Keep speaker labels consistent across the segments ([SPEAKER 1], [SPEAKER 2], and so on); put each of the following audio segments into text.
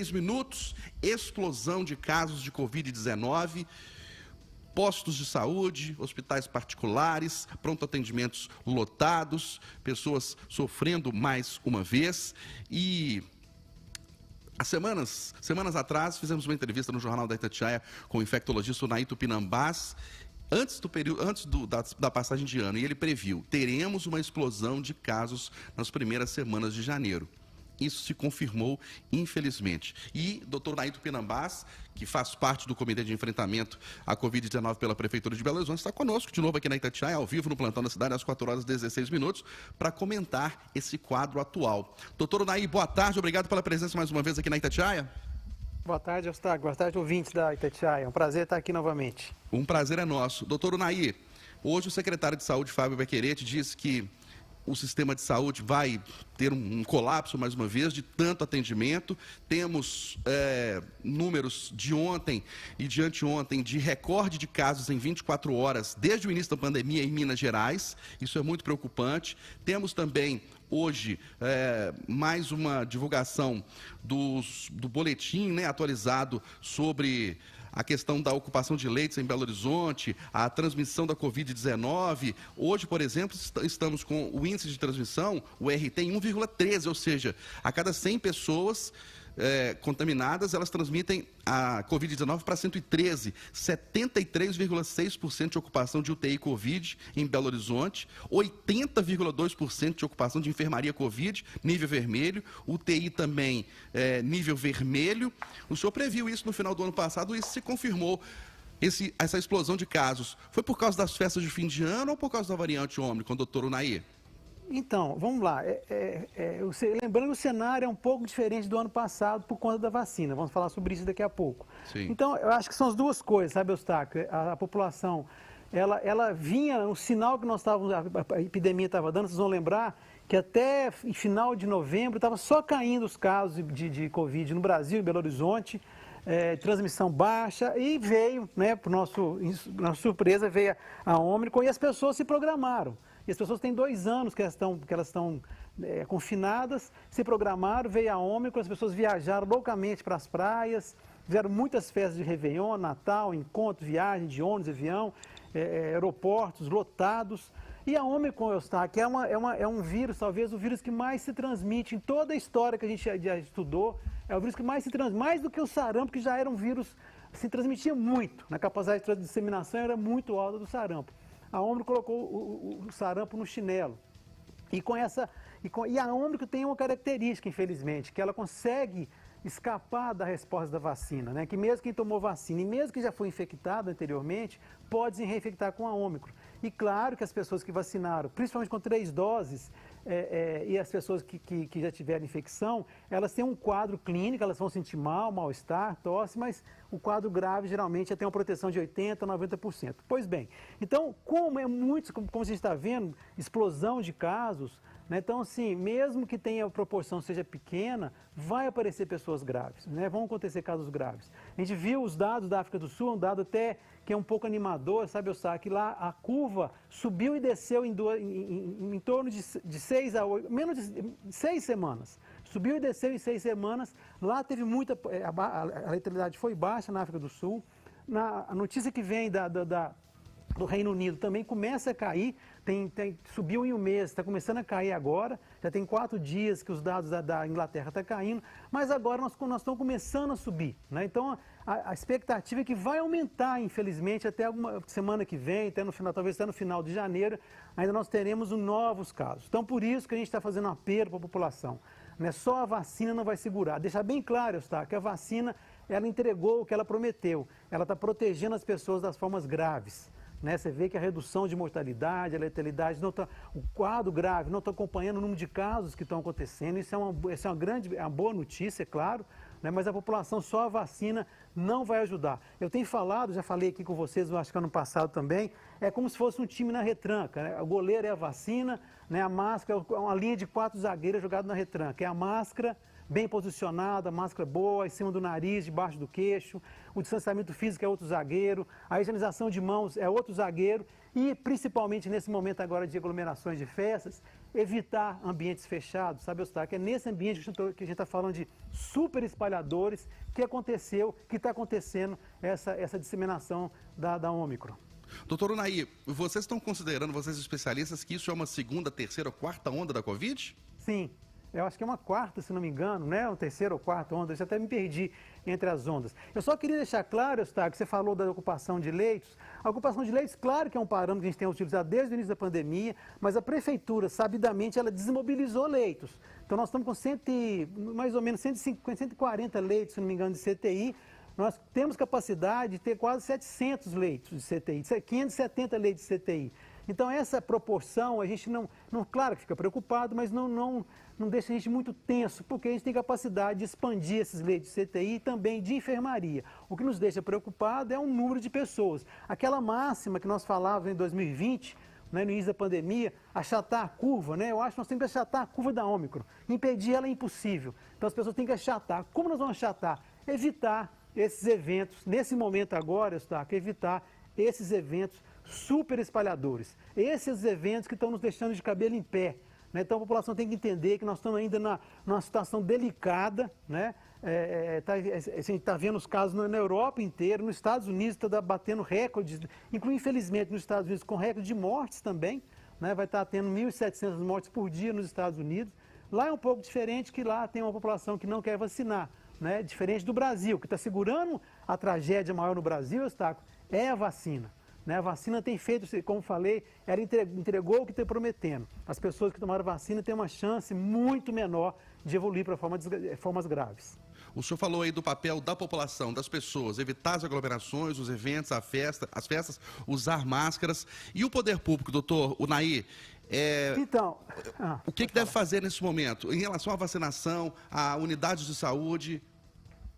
[SPEAKER 1] minutos, explosão de casos de Covid-19, postos de saúde, hospitais particulares, pronto-atendimentos lotados, pessoas sofrendo mais uma vez. E há semanas atrás, fizemos uma entrevista no Jornal da Itatiaia com o infectologista Unai Tupinambás, antes da passagem de ano, e ele previu: teremos uma explosão de casos nas primeiras semanas de janeiro. Isso se confirmou, infelizmente. E Dr. Unai Tupinambás, que faz parte do Comitê de Enfrentamento à Covid-19 pela Prefeitura de Belo Horizonte, está conosco de novo aqui na Itatiaia, ao vivo no Plantão da Cidade, às 4h16, para comentar esse quadro atual. Doutor Unai, boa tarde, obrigado pela presença mais uma vez aqui na Itatiaia.
[SPEAKER 2] Boa tarde, Eustáquio. Boa tarde, ouvintes da Itatiaia. É um prazer estar aqui novamente.
[SPEAKER 1] Um prazer é nosso. Doutor Unai, hoje o secretário de Saúde, Fábio Becquerete, disse que o sistema de saúde vai ter um colapso, mais uma vez, de tanto atendimento. Temos números de ontem e de anteontem de recorde de casos em 24 horas, desde o início da pandemia em Minas Gerais. Isso é muito preocupante. Temos também hoje mais uma divulgação do boletim, né, atualizado sobre a questão da ocupação de leitos em Belo Horizonte, a transmissão da Covid-19. Hoje, por exemplo, estamos com o índice de transmissão, o RT, em 1,13, ou seja, a cada 100 pessoas contaminadas, elas transmitem a Covid-19 para 113, 73,6% de ocupação de UTI Covid em Belo Horizonte, 80,2% de ocupação de enfermaria Covid, nível vermelho, UTI também nível vermelho. O senhor previu isso no final do ano passado e isso se confirmou. Essa explosão de casos foi por causa das festas de fim de ano ou por causa da variante Ômicron, doutor Unai?
[SPEAKER 2] Então, vamos lá. Lembrando que o cenário é um pouco diferente do ano passado por conta da vacina. Vamos falar sobre isso daqui a pouco.
[SPEAKER 1] Sim.
[SPEAKER 2] Então, eu acho que são as duas coisas, sabe, Eustáquio? A população, ela vinha, o sinal que nós estávamos, a epidemia estava dando, vocês vão lembrar que até final de novembro estava só caindo os casos de Covid no Brasil, em Belo Horizonte, transmissão baixa, e veio, né, por nossa surpresa, veio a Ômicron e as pessoas se programaram. E as pessoas têm 2 anos que elas estão confinadas, se programaram, veio a Ômicron, as pessoas viajaram loucamente para as praias, fizeram muitas festas de Réveillon, Natal, encontros, viagem de ônibus, avião, aeroportos lotados. E a Ômicron, Eustáquio, é um vírus, talvez o vírus que mais se transmite em toda a história que a gente já estudou, é o vírus que mais se transmite, mais do que o sarampo, que já era um vírus, se transmitia muito, na capacidade de disseminação era muito alta do sarampo. A Ômicron colocou o sarampo no chinelo. E a Ômicron tem uma característica, infelizmente, que ela consegue escapar da resposta da vacina, né? Que mesmo quem tomou vacina e mesmo que já foi infectado anteriormente, pode se reinfectar com a Ômicron. E claro que as pessoas que vacinaram, principalmente com 3 doses, e as pessoas que já tiveram infecção, elas têm um quadro clínico, elas vão sentir mal-estar, tosse, mas o quadro grave geralmente já tem uma proteção de 80% a 90%. Pois bem, então, como a gente está vendo, explosão de casos, né? Então, assim, mesmo que a proporção seja pequena, vai aparecer pessoas graves, né? Vão acontecer casos graves. A gente viu os dados da África do Sul, um dado até que é um pouco animador, sabe, Eustáquio, que lá a curva subiu e desceu em torno de 6 a 8, menos de 6 semanas. Subiu e desceu em 6 semanas, lá teve muita, a letalidade foi baixa na África do Sul. A notícia que vem do Reino Unido também começa a cair, subiu em um mês, está começando a cair agora, já tem 4 dias que os dados da Inglaterra estão caindo, mas agora nós estamos começando a subir, né? Então a expectativa é que vai aumentar, infelizmente, até alguma semana que vem, até no final, talvez até no final de janeiro, ainda nós teremos novos casos. Então por isso que a gente está fazendo um apelo para a população, né? Só a vacina não vai segurar. Deixar bem claro, Eustáquio, que a vacina, ela entregou o que ela prometeu, ela está protegendo as pessoas das formas graves. Né? Você vê que a redução de mortalidade, a letalidade, o quadro grave não está acompanhando o número de casos que estão acontecendo. Isso é uma boa notícia, é claro, né? Mas a população, só a vacina não vai ajudar. Eu tenho falado, já falei aqui com vocês, eu acho que ano passado também, é como se fosse um time na retranca, né? O goleiro é a vacina, né? A máscara é uma linha de 4 zagueiros jogados na retranca. É a máscara, bem posicionada, máscara boa, em cima do nariz, debaixo do queixo, o distanciamento físico é outro zagueiro, a higienização de mãos é outro zagueiro e, principalmente nesse momento agora de aglomerações de festas, evitar ambientes fechados, sabe, Eustáquio? É nesse ambiente que a gente está falando de super espalhadores que aconteceu, que está acontecendo essa disseminação da Ômicron.
[SPEAKER 1] Doutor Unai, vocês estão considerando, vocês especialistas, que isso é uma segunda, terceira ou quarta onda da Covid?
[SPEAKER 2] Sim, eu acho que é uma quarta, se não me engano, né? Uma terceira ou quarta onda, eu até me perdi entre as ondas. Eu só queria deixar claro, Eustáquio, que você falou da ocupação de leitos. A ocupação de leitos, claro que é um parâmetro que a gente tem utilizado desde o início da pandemia, mas a prefeitura, sabidamente, ela desmobilizou leitos. Então nós estamos com mais ou menos 140 leitos, se não me engano, de CTI. Nós temos capacidade de ter quase 700 leitos de CTI, 570 leitos de CTI. Então, essa proporção, a gente não claro que fica preocupado, mas não deixa a gente muito tenso, porque a gente tem capacidade de expandir esses leitos de CTI e também de enfermaria. O que nos deixa preocupado é o número de pessoas. Aquela máxima que nós falávamos em 2020, né, no início da pandemia, achatar a curva, né? Eu acho que nós temos que achatar a curva da Ômicron. Impedir ela é impossível. Então, as pessoas têm que achatar. Como nós vamos achatar? Evitar esses eventos, nesse momento agora, Eustáquio, evitar esses eventos super espalhadores. Esses eventos que estão nos deixando de cabelo em pé. Né? Então a população tem que entender que nós estamos ainda numa situação delicada. Né? A gente está vendo os casos na Europa inteira, nos Estados Unidos está batendo recordes, inclusive infelizmente nos Estados Unidos com recorde de mortes também. Né? Vai estar tendo 1.700 mortes por dia nos Estados Unidos. Lá é um pouco diferente, que lá tem uma população que não quer vacinar. Né? Diferente do Brasil, que está segurando a tragédia maior no Brasil, Eustáquio, é a vacina. Né? A vacina tem feito, como falei, ela entregou o que está prometendo. As pessoas que tomaram vacina têm uma chance muito menor de evoluir para formas graves.
[SPEAKER 1] O senhor falou aí do papel da população, das pessoas, evitar as aglomerações, os eventos, as festas, usar máscaras. E o poder público, doutor Unai? O que deve fazer nesse momento? Em relação à vacinação, a unidades de saúde?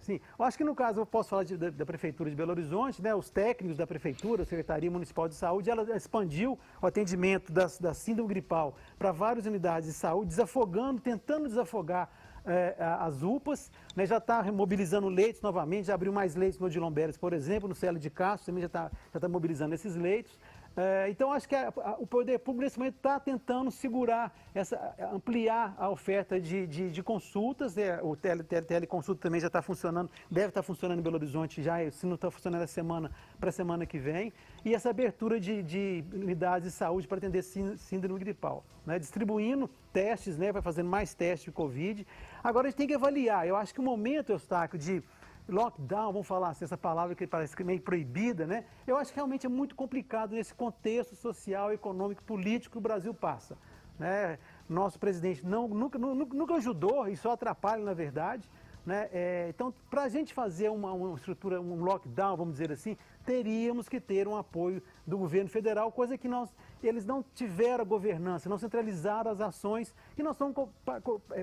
[SPEAKER 2] Sim, eu acho que no caso, eu posso falar da Prefeitura de Belo Horizonte, né? Os técnicos da Prefeitura, a Secretaria Municipal de Saúde, ela expandiu o atendimento da síndrome gripal para várias unidades de saúde, tentando desafogar as UPAs, né? Já está mobilizando leitos novamente, já abriu mais leitos no Odilon Beres, por exemplo, no Célio de Castro também já está mobilizando esses leitos. Então, acho que o poder público, nesse momento, está tentando segurar, ampliar a oferta de consultas. O teleconsulta também já está funcionando, deve estar funcionando em Belo Horizonte já, se não está funcionando essa semana, para a semana que vem. E essa abertura de unidades de saúde para atender síndrome gripal. Né? Distribuindo testes, né? Vai fazendo mais testes de Covid. Agora, a gente tem que avaliar. Eu acho que o momento, Eustáquio, de lockdown, vamos falar assim, essa palavra que parece meio proibida, né? Eu acho que realmente é muito complicado nesse contexto social, econômico, político que o Brasil passa. Né? Nosso presidente nunca ajudou e só atrapalha, na verdade. Né? Então, para a gente fazer uma estrutura, um lockdown, vamos dizer assim, teríamos que ter um apoio do governo federal, coisa que eles não tiveram a governança, não centralizaram as ações e nós estamos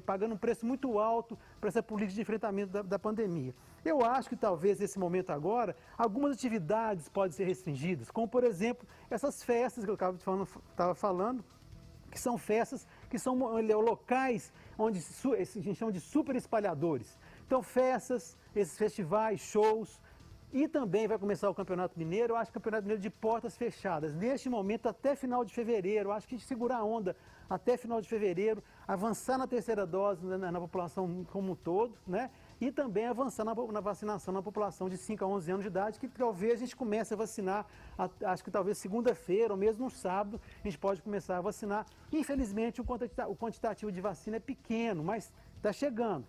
[SPEAKER 2] pagando um preço muito alto para essa política de enfrentamento da pandemia. Eu acho que talvez nesse momento agora, algumas atividades podem ser restringidas, como por exemplo, essas festas que eu estava falando, que são festas que são locais onde a gente chama de super espalhadores. Então, festas, esses festivais, shows, e também vai começar o Campeonato Mineiro, eu acho que o Campeonato Mineiro de portas fechadas. Neste momento, até final de fevereiro, eu acho que a gente segurar a onda até final de fevereiro, avançar na terceira dose na população como um todo, né? E também avançar na vacinação na população de 5 a 11 anos de idade, que talvez a gente comece a vacinar, acho que talvez segunda-feira ou mesmo no sábado, a gente pode começar a vacinar. Infelizmente, o quantitativo de vacina é pequeno, mas está chegando.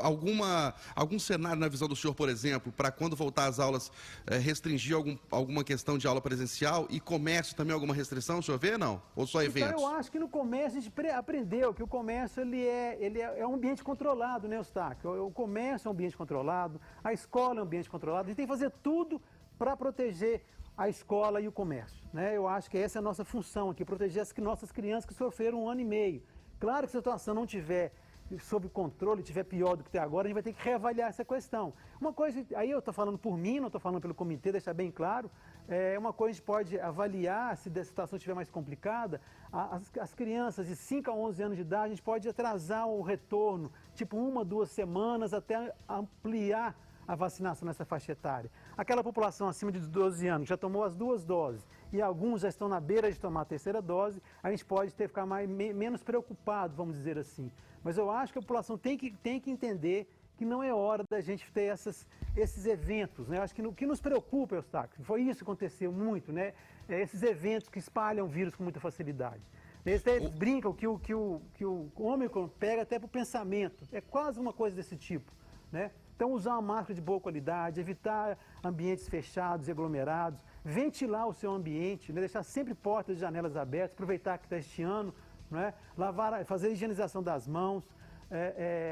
[SPEAKER 1] Algum cenário na visão do senhor, por exemplo, para quando voltar às aulas, restringir alguma questão de aula presencial e comércio também alguma restrição, o senhor vê, não? Ou só eventos?
[SPEAKER 2] Então, eu acho que no comércio a gente aprendeu que o comércio ele é um ambiente controlado, né, Eustáquio? O comércio é um ambiente controlado, a escola é um ambiente controlado, a gente tem que fazer tudo para proteger a escola e o comércio. Né? Eu acho que essa é a nossa função aqui, proteger as nossas crianças que sofreram 1 ano e meio. Claro que se a situação não tiver sob controle, estiver pior do que tem agora, a gente vai ter que reavaliar essa questão. Uma coisa, aí eu estou falando por mim, não estou falando pelo comitê, deixar bem claro, uma coisa a gente pode avaliar, se a situação estiver mais complicada, as crianças de 5 a 11 anos de idade, a gente pode atrasar o retorno, tipo 1, 2 semanas, até ampliar a vacinação nessa faixa etária. Aquela população acima de 12 anos já tomou as 2 doses e alguns já estão na beira de tomar a 3ª dose, a gente pode ter que ficar menos preocupado, vamos dizer assim. Mas eu acho que a população tem que entender que não é hora da gente ter esses eventos, né? Eu acho que o que nos preocupa, Eustáquio, foi isso que aconteceu muito, né? Esses eventos que espalham o vírus com muita facilidade. Eles brincam que o Ômicron pega até para o pensamento, é quase uma coisa desse tipo, né? Então, usar uma máscara de boa qualidade, evitar ambientes fechados e aglomerados, ventilar o seu ambiente, né? Deixar sempre portas e janelas abertas, aproveitar que está este ano, né? Fazer a higienização das mãos,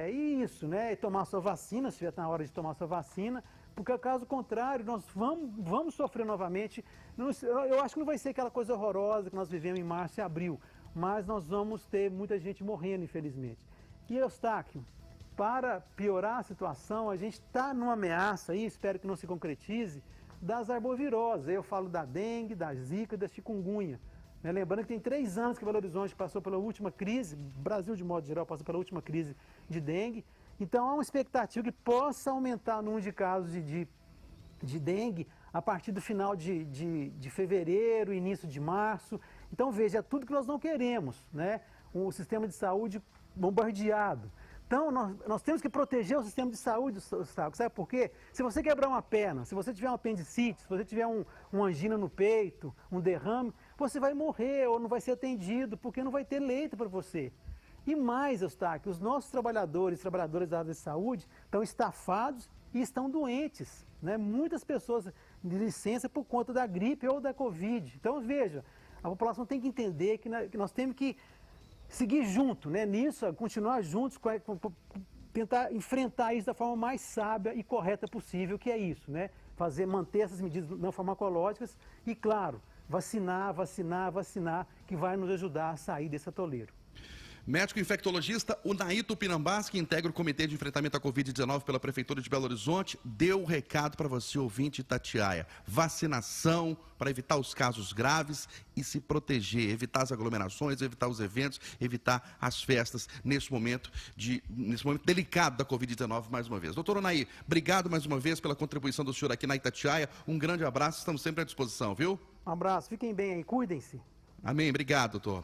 [SPEAKER 2] e isso, né? E tomar sua vacina, se estiver na hora de tomar sua vacina, porque caso contrário, nós vamos sofrer novamente. Eu acho que não vai ser aquela coisa horrorosa que nós vivemos em março e abril, mas nós vamos ter muita gente morrendo, infelizmente. E, Eustáquio, para piorar a situação, a gente está numa ameaça aí, espero que não se concretize, das arboviroses. Eu falo da dengue, da zika e da chikungunya. Né? Lembrando que tem 3 anos que Belo Horizonte passou pela última crise, o Brasil de modo geral passou pela última crise de dengue. Então há uma expectativa que possa aumentar o número de casos de dengue a partir do final de fevereiro, início de março. Então veja, é tudo que nós não queremos, né? O sistema de saúde bombardeado. Então, nós temos que proteger o sistema de saúde, sabe por quê? Se você quebrar uma perna, se você tiver um apendicite, se você tiver uma angina no peito, um derrame, você vai morrer ou não vai ser atendido, porque não vai ter leito para você. E mais, Eustáquio, os nossos trabalhadoras da área de saúde estão estafados e estão doentes, né? Muitas pessoas de licença por conta da gripe ou da Covid. Então, veja, a população tem que entender que nós temos que seguir junto, né? Nisso, continuar juntos, tentar enfrentar isso da forma mais sábia e correta possível, que é isso, né? Manter essas medidas não farmacológicas e, claro, vacinar, que vai nos ajudar a sair desse atoleiro.
[SPEAKER 1] Médico infectologista Unai Tupinambás, que integra o Comitê de Enfrentamento à Covid-19 pela Prefeitura de Belo Horizonte, deu o recado para você, ouvinte Itatiaia. Vacinação para evitar os casos graves e se proteger, evitar as aglomerações, evitar os eventos, evitar as festas nesse momento delicado da Covid-19 mais uma vez. Doutor Unai, obrigado mais uma vez pela contribuição do senhor aqui na Itatiaia. Um grande abraço, estamos sempre à disposição, viu?
[SPEAKER 2] Um abraço, fiquem bem aí, cuidem-se.
[SPEAKER 1] Amém, obrigado, doutor.